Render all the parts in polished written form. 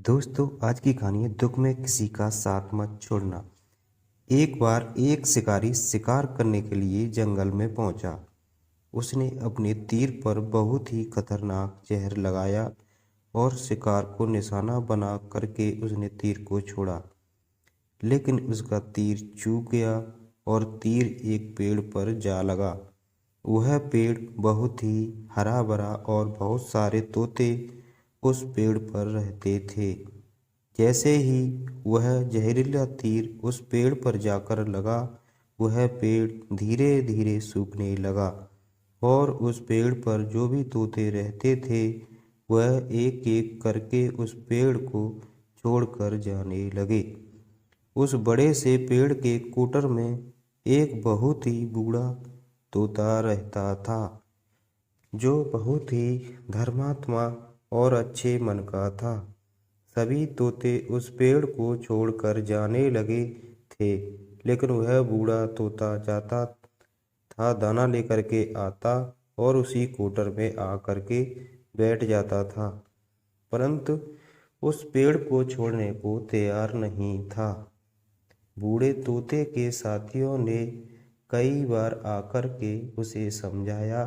दोस्तों, आज की कहानी है दुख में किसी का साथ मत छोड़ना। एक बार एक शिकारी शिकार करने के लिए जंगल में पहुंचा। उसने अपने तीर पर बहुत ही खतरनाक जहर लगाया और शिकार को निशाना बना करके उसने तीर को छोड़ा। लेकिन उसका तीर चूक गया और तीर एक पेड़ पर जा लगा। वह पेड़ बहुत ही हरा भरा और बहुत सारे तोते उस पेड़ पर रहते थे। जैसे ही वह जहरीला तीर उस पेड़ पर जाकर लगा, वह पेड़ धीरे धीरे सूखने लगा और उस पेड़ पर जो भी तोते रहते थे वह एक एक करके उस पेड़ को छोड़कर जाने लगे। उस बड़े से पेड़ के कोटर में एक बहुत ही बूढ़ा तोता रहता था, जो बहुत ही धर्मात्मा और अच्छे मन का था। सभी तोते उस पेड़ को छोड़कर जाने लगे थे, लेकिन वह बूढ़ा तोता जाता था, दाना लेकर के आता और उसी कोटर में आकर के बैठ जाता था, परंतु उस पेड़ को छोड़ने को तैयार नहीं था। बूढ़े तोते के साथियों ने कई बार आकर के उसे समझाया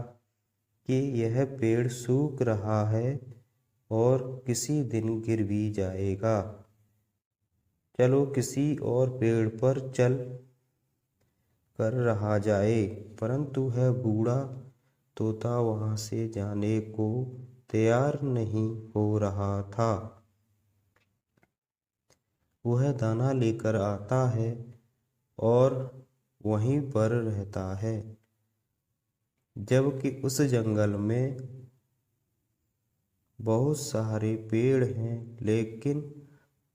कि यह पेड़ सूख रहा है और किसी दिन गिर भी जाएगा। चलो किसी और पेड़ पर चल कर रहा जाए, परंतु वह बूढ़ा तोता वहां से जाने को तैयार नहीं हो रहा था। वह दाना लेकर आता है और वहीं पर रहता है, जबकि उस जंगल में बहुत सारे पेड़ हैं, लेकिन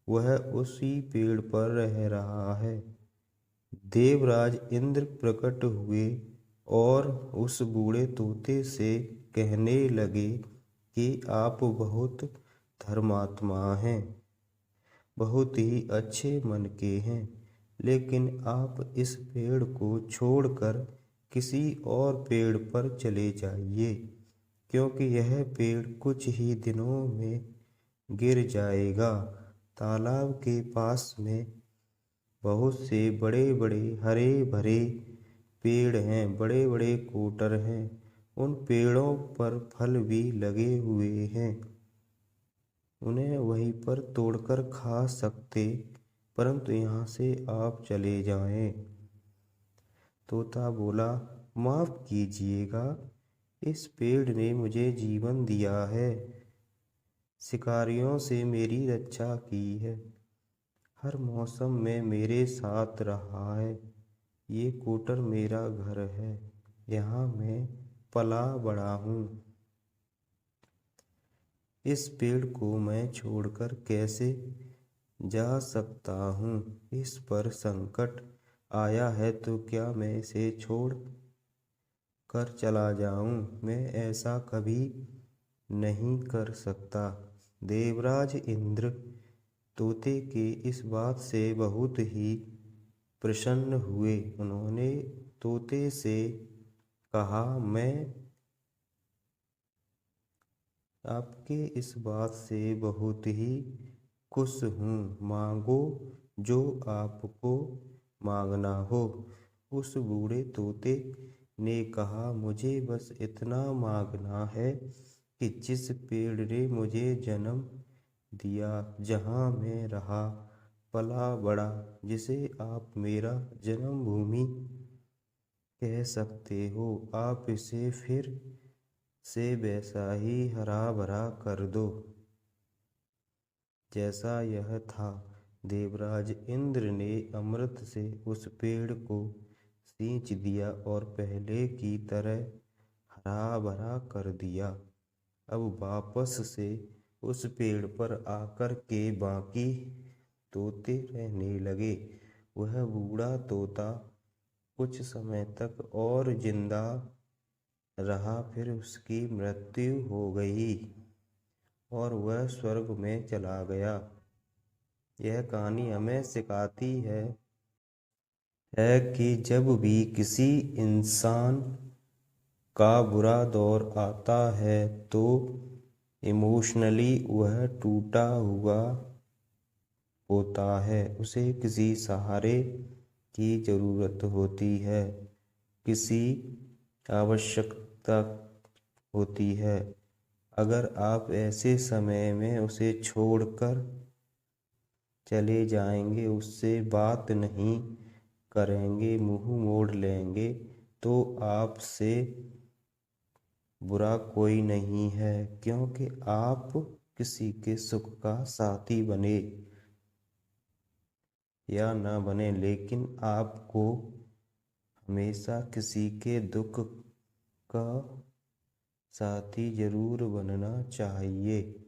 वह उसी पेड़ पर रह रहा है। देवराज इंद्र प्रकट हुए और उस बूढ़े तोते से कहने लगे कि आप बहुत धर्मात्मा हैं, बहुत ही अच्छे मन के हैं, लेकिन आप इस पेड़ को छोड़कर किसी और पेड़ पर चले जाइए, क्योंकि यह पेड़ कुछ ही दिनों में गिर जाएगा। तालाब के पास में बहुत से बड़े बड़े हरे भरे पेड़ हैं, बड़े बड़े कोटर हैं, उन पेड़ों पर फल भी लगे हुए हैं, उन्हें वहीं पर तोड़कर खा सकते, परंतु यहाँ से आप चले जाएं। तोता बोला, माफ कीजिएगा, इस पेड़ ने मुझे जीवन दिया है, शिकारियों से मेरी रक्षा की है, हर मौसम में मेरे साथ रहा है, ये कोटर मेरा घर है, यहाँ मैं पला बड़ा हूँ। इस पेड़ को मैं छोड़कर कैसे जा सकता हूँ? इस पर संकट आया है तो क्या मैं इसे छोड़ कर चला जाऊं? मैं ऐसा कभी नहीं कर सकता। देवराज इंद्र तोते के इस बात से बहुत ही प्रसन्न हुए। उन्होंने तोते से कहा, मैं आपके इस बात से बहुत ही खुश हूँ, मांगो जो आपको मांगना हो। उस बूढ़े तोते ने कहा, मुझे बस इतना मांगना है कि जिस पेड़ ने मुझे जन्म दिया, जहाँ मैं रहा पला बड़ा, जिसे आप मेरा जन्मभूमि कह सकते हो, आप इसे फिर से वैसा ही हरा भरा कर दो जैसा यह था। देवराज इंद्र ने अमृत से उस पेड़ को सींच दिया और पहले की तरह हरा भरा कर दिया। अब वापस से उस पेड़ पर आकर के बाकी तोते रहने लगे। वह बूढ़ा तोता कुछ समय तक और जिंदा रहा, फिर उसकी मृत्यु हो गई और वह स्वर्ग में चला गया। यह कहानी हमें सिखाती है कि जब भी किसी इंसान का बुरा दौर आता है तो इमोशनली वह टूटा हुआ होता है, उसे किसी सहारे की ज़रूरत होती है, किसी आवश्यकता होती है। अगर आप ऐसे समय में उसे छोड़कर चले जाएंगे, उससे बात नहीं करेंगे, मुंह मोड़ लेंगे, तो आपसे बुरा कोई नहीं है, क्योंकि आप किसी के सुख का साथी बने या न बने, लेकिन आपको हमेशा किसी के दुख का साथी जरूर बनना चाहिए।